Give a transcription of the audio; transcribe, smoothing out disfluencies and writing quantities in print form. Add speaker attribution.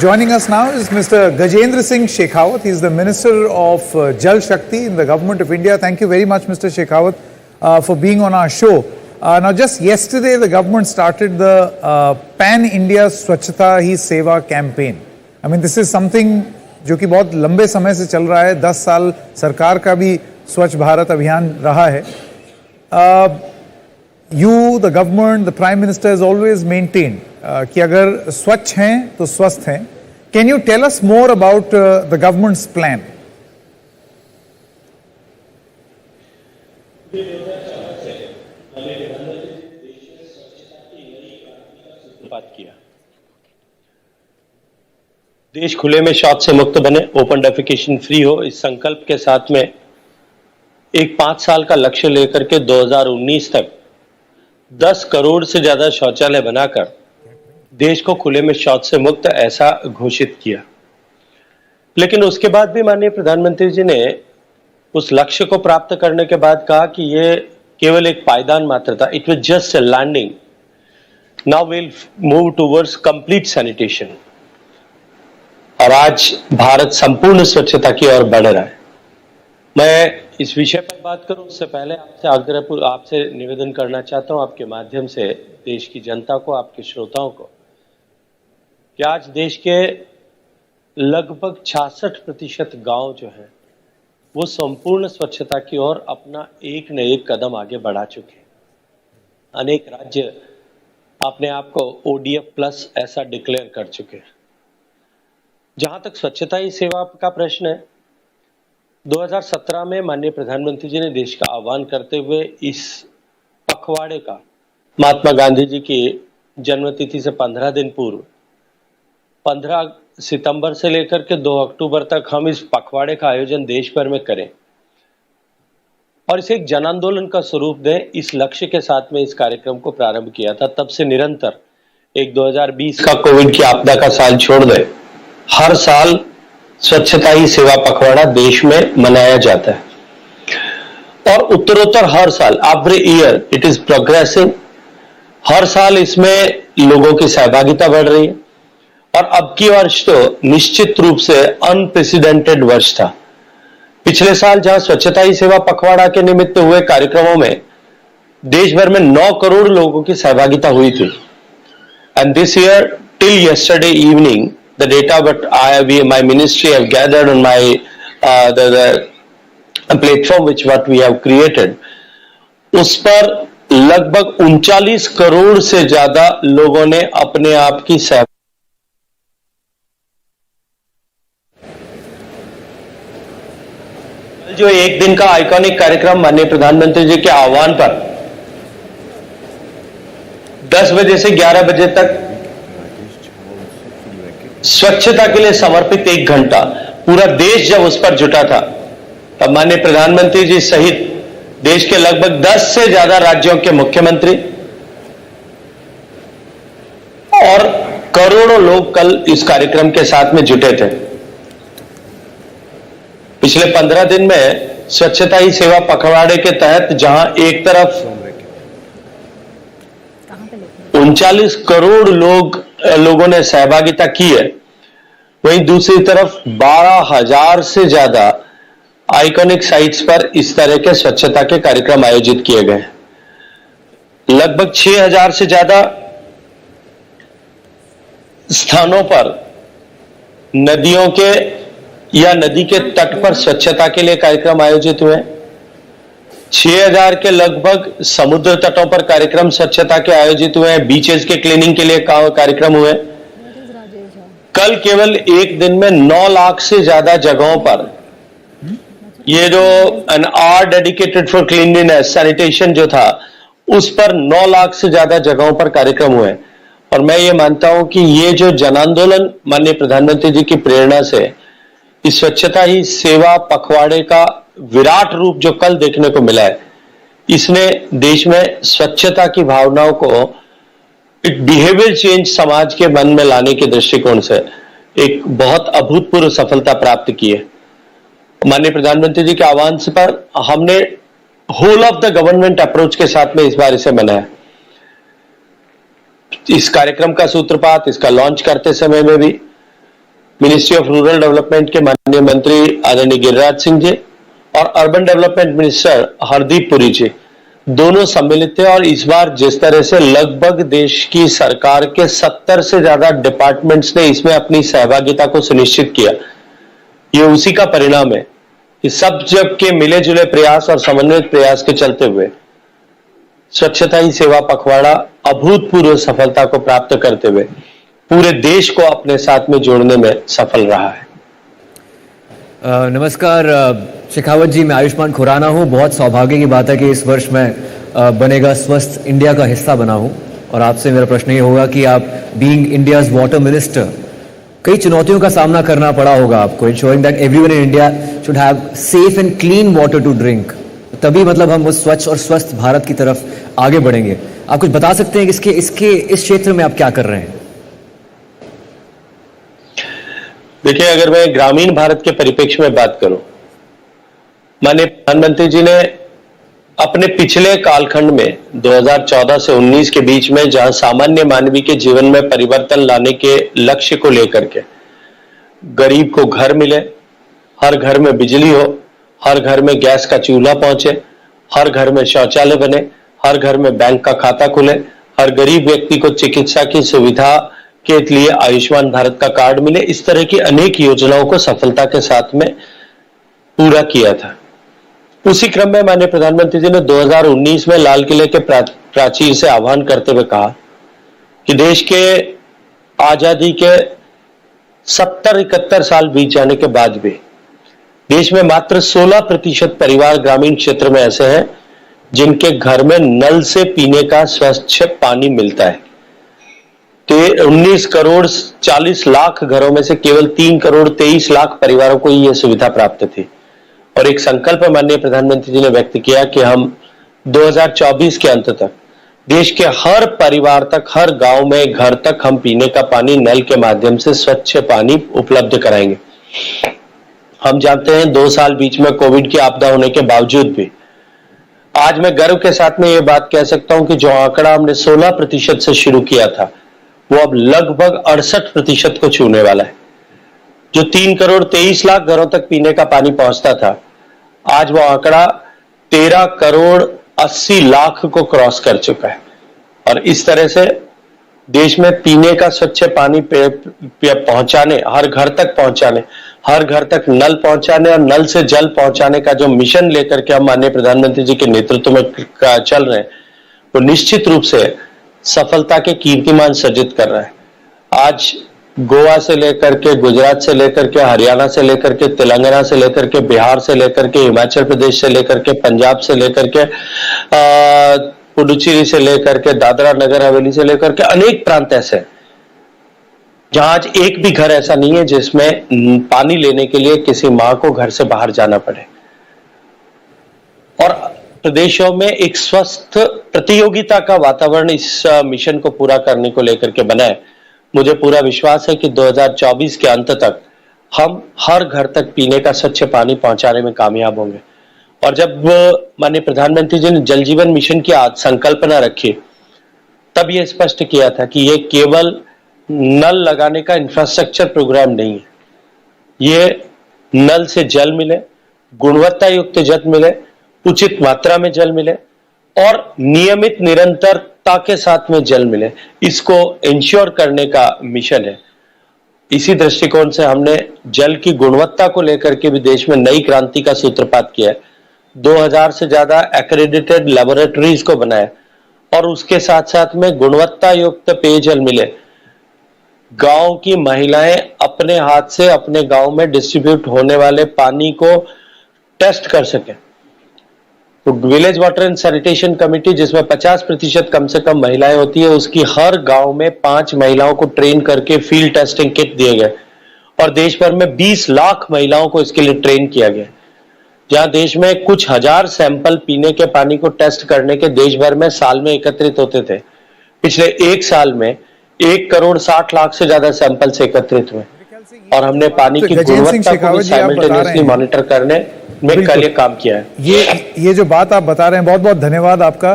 Speaker 1: Joining us now is Mr. Gajendra Singh Shekhawat. He is the Minister of Jal Shakti in the Government of India. Thank you very much, Mr. Shekhawat, for being on our show. Now, just yesterday, the government started the Pan India Swachhata Hi Seva campaign. I mean, this is something जो कि बहुत लंबे समय से चल रहा है. 10 साल सरकार का भी स्वच्छ भारत अभियान रहा है. You, the government, the Prime Minister has always maintained कि अगर स्वच्छ हैं तो स्वस्थ हैं. Can you tell us more about the government's plan?
Speaker 2: देश खुले में शौच से मुक्त बने, ओपन डेफिकेशन फ्री हो, इस संकल्प के साथ में एक 5 साल का लक्ष्य लेकर के 2019 तक 10 करोड़ से ज्यादा शौचालय बनाकर देश को खुले में शौच से मुक्त ऐसा घोषित किया. लेकिन उसके बाद भी माननीय प्रधानमंत्री जी ने उस लक्ष्य को प्राप्त करने के बाद कहा कि ये केवल एक पायदान मात्र था. It was just a landing. Now will move towards complete sanitation. और आज भारत संपूर्ण स्वच्छता की ओर बढ़ रहा है. मैं इस विषय पर बात करूं उससे पहले आपसे निवेदन करना चाहता हूं आपके माध्यम से देश की जनता को, आपके श्रोताओं को, कि आज देश के लगभग 66% गांव जो है वो संपूर्ण स्वच्छता की ओर अपना एक न एक कदम आगे बढ़ा चुके हैं. अनेक राज्य अपने आप को ODF प्लस ऐसा डिक्लेयर कर चुके हैं. जहां तक स्वच्छता ही सेवा का प्रश्न है, 2017 में माननीय प्रधानमंत्री जी ने देश का आह्वान करते हुए इस पखवाड़े का महात्मा गांधी जी की जन्मतिथि से 15 दिन पूर्व 15 सितंबर से लेकर के 2 अक्टूबर तक हम इस पखवाड़े का आयोजन देश भर में करें और इसे एक जन आंदोलन का स्वरूप दें. इस लक्ष्य के साथ में इस कार्यक्रम को प्रारंभ किया था. तब से निरंतर एक 2020 का कोविड की आपदा का साल छोड़ दे, हर साल स्वच्छता ही सेवा पखवाड़ा देश में मनाया जाता है और उत्तरोत्तर हर साल every year it is progressing. हर साल इसमें लोगों की सहभागिता बढ़ रही है और अब की वर्ष तो निश्चित रूप से अनप्रेसिडेंटेड वर्ष था. पिछले साल जहां स्वच्छता ही सेवा पखवाड़ा के निमित्त हुए कार्यक्रमों में देश भर में 9 करोड़ लोगों की सहभागिता हुई थी. And this year till yesterday evening the data but my ministry have gathered on my the platform which what we have created, उस पर लगभग 39 करोड़ से ज्यादा लोगों ने अपने आप की जो एक दिन का आइकॉनिक कार्यक्रम माननीय प्रधानमंत्री जी के आह्वान पर 10 बजे से 11 बजे तक स्वच्छता के लिए समर्पित 1 घंटा पूरा देश जब उस पर जुटा था, तब माननीय प्रधानमंत्री जी सहित देश के लगभग 10 से ज्यादा राज्यों के मुख्यमंत्री और करोड़ों लोग कल इस कार्यक्रम के साथ में जुटे थे. पिछले 15 दिन में स्वच्छता ही सेवा पखवाड़े के तहत जहां एक तरफ 39 करोड़ लोगों ने सहभागिता की है, वहीं दूसरी तरफ 12,000 से ज्यादा आइकॉनिक साइट्स पर इस तरह के स्वच्छता के कार्यक्रम आयोजित किए गए. लगभग 6,000 से ज्यादा स्थानों पर नदियों के या नदी के तट पर स्वच्छता के लिए कार्यक्रम आयोजित हुए. 6,000 के लगभग समुद्र तटों पर कार्यक्रम स्वच्छता के आयोजित हुए हैं. बीचेस के क्लीनिंग के लिए कार्यक्रम हुए. कल केवल एक दिन में 9 लाख से ज्यादा जगहों पर ये जो an hour dedicated for cleanliness sanitation जो था, उस पर 9 लाख से ज्यादा जगहों पर कार्यक्रम हुए. और मैं ये मानता हूं कि ये जो जन आंदोलन माननीय प्रधानमंत्री जी की प्रेरणा से इस स्वच्छता ही सेवा पखवाड़े का विराट रूप जो कल देखने को मिला है, इसने देश में स्वच्छता की भावनाओं को एक बिहेवियर चेंज समाज के मन में लाने के दृष्टिकोण से एक बहुत अभूतपूर्व सफलता प्राप्त की है. माननीय प्रधानमंत्री जी के आह्वान से पर हमने whole of the government approach के साथ में इस बार इसे मनाया. इस कार्यक्रम का सूत्रपात, इसका लॉन्च करते समय में भी मिनिस्ट्री ऑफ रूरल डेवलपमेंट के माननीय मंत्री आदरणीय गिरिराज सिंह जी और urban development minister Hardeep Puri ji दोनों सम्मिलित थे। और इस बार जिस तरह से लगभग देश की सरकार के 70 से ज्यादा डिपार्टमेंट्स ने इसमें अपनी सहभागिता को सुनिश्चित किया, ये उसी का परिणाम है कि सब जब के मिले जुले प्रयास और समन्वित प्रयास के चलते हुए स्वच्छता ही सेवा पखवाड़ा अभूतपूर्व सफलता को प्राप्त करते हुए पूरे देश को अपने साथ में जोड़ने में सफल रहा है।
Speaker 3: नमस्कार शेखावत जी, मैं आयुष्मान खुराना हूँ। बहुत सौभाग्य की बात है कि इस वर्ष मैं बनेगा स्वस्थ इंडिया का हिस्सा बना हूँ। और आपसे मेरा प्रश्न ये होगा कि आप बीइंग इंडियाज वाटर मिनिस्टर, कई चुनौतियों का सामना करना पड़ा होगा आपको, ensuring that everyone in India should have safe and clean water to drink. तभी मतलब हम उस स्वच्छ और स्वस्थ भारत की तरफ आगे बढ़ेंगे। आप कुछ बता सकते हैं कि इसके इस क्षेत्र में आप क्या कर रहे हैं?
Speaker 2: देखिए, अगर मैं ग्रामीण भारत के परिप्रेक्ष्य में बात करूं, माननीय प्रधानमंत्री जी ने अपने पिछले कालखंड में 2014 से 19 के बीच में जहां सामान्य मानवी के जीवन में परिवर्तन लाने के लक्ष्य को लेकर के गरीब को घर मिले, हर घर में बिजली हो, हर घर में गैस का चूल्हा पहुंचे, हर घर में शौचालय बने, हर घर में बैंक का खाता खुले, हर गरीब व्यक्ति को चिकित्सा की सुविधा के लिए आयुष्मान भारत का कार्ड मिले, इस तरह की अनेक योजनाओं को सफलता के साथ में पूरा किया था। उसी क्रम में माननीय प्रधानमंत्री जी ने 2019 में लाल किले के प्राचीर से आह्वान करते हुए कहा कि देश के आजादी के 70-71 साल बीत जाने के बाद भी देश में मात्र 16% परिवार ग्रामीण क्षेत्र में ऐसे हैं जिनके घर में नल से पीने का स्वच्छ पानी मिलता है। 19 करोड़ 40 लाख घरों में से केवल 3 करोड़ 23 लाख परिवारों को यह सुविधा प्राप्त थी। और एक संकल्प माननीय प्रधानमंत्री जी ने व्यक्त किया कि हम 2024 के अंत तक देश के हर परिवार तक, हर गांव में, घर तक हम पीने का पानी नल के माध्यम से स्वच्छ पानी उपलब्ध कराएंगे। हम जानते हैं 2 साल बीच में कोविड की आपदा होने के बावजूद भी आज मैं गर्व के साथ में ये बात कह सकता हूं कि जो आंकड़ा हमने 16% से शुरू किया था वो अब लगभग 68% को छूने वाला है। जो 3 करोड़ 23 लाख घरों तक पीने का पानी पहुंचता था, आज वो आंकड़ा 13 करोड़ 80 लाख को क्रॉस कर चुका है। और इस तरह से देश में पीने का स्वच्छ पानी पहुंचाने, हर घर तक पहुंचाने, हर घर तक नल पहुंचाने और नल से जल पहुंचाने का जो मिशन लेकर के हम माननीय प्रधानमंत्री जी के नेतृत्व में चल रहे हैं, वो निश्चित रूप से सफलता के कीर्तिमान सर्जित कर रहा है। आज गोवा से लेकर के, गुजरात से लेकर के, हरियाणा से लेकर के, तेलंगाना से लेकर के, बिहार से लेकर के, हिमाचल प्रदेश से लेकर के, पंजाब से लेकर के, पुडुचेरी से लेकर के, दादरा नगर हवेली से लेकर के अनेक प्रांत ऐसे हैं जहां आज एक भी घर ऐसा नहीं है जिसमें पानी लेने के लिए किसी मां को घर से बाहर जाना पड़े। और प्रदेशों में एक स्वस्थ प्रतियोगिता का वातावरण इस मिशन को पूरा करने को लेकर के बना है। मुझे पूरा विश्वास है कि 2024 के अंत तक हम हर घर तक पीने का स्वच्छ पानी पहुंचाने में कामयाब होंगे। और जब माननीय प्रधानमंत्री जी ने जल जीवन मिशन की संकल्पना रखी, तब यह स्पष्ट किया था कि यह केवल नल लगाने का इंफ्रास्ट्रक्चर प्रोग्राम नहीं है, यह नल से जल मिले, गुणवत्ता युक्त जल मिले, उचित मात्रा में जल मिले और नियमित निरंतरता के साथ में जल मिले, इसको इंश्योर करने का मिशन है। इसी दृष्टिकोण से हमने जल की गुणवत्ता को लेकर के भी देश में नई क्रांति का सूत्रपात किया है। 2000 से ज्यादा एक्रेडिटेड लेबोरेटरीज को बनाया और उसके साथ साथ में गुणवत्ता युक्त पेयजल मिले। गांव की महिलाएं अपने हाथ से अपने गांव में डिस्ट्रीब्यूट होने वाले पानी को टेस्ट कर सके। तो village water and sanitation committee, जिसमें 50% कम से कम महिलाएं होती है, उसकी हर गांव में 5 महिलाओं को ट्रेन करके फील्ड टेस्टिंग किट दिए गए और देश भर में 20 लाख महिलाओं को इसके लिए ट्रेन किया गया। जहां देश में कुछ हजार सैंपल पीने के पानी को टेस्ट करने के देश भर में साल में एकत्रित होते थे, पिछले 1 साल में 1 करोड़ 60 लाख से ज्यादा सैंपल एकत्रित हुए और हमने पानी की गुणवत्ता को साइमल्टेनियसली मॉनिटर करने में कल ये काम किया है।
Speaker 1: ये जो बात आप बता रहे हैं, बहुत बहुत धन्यवाद आपका।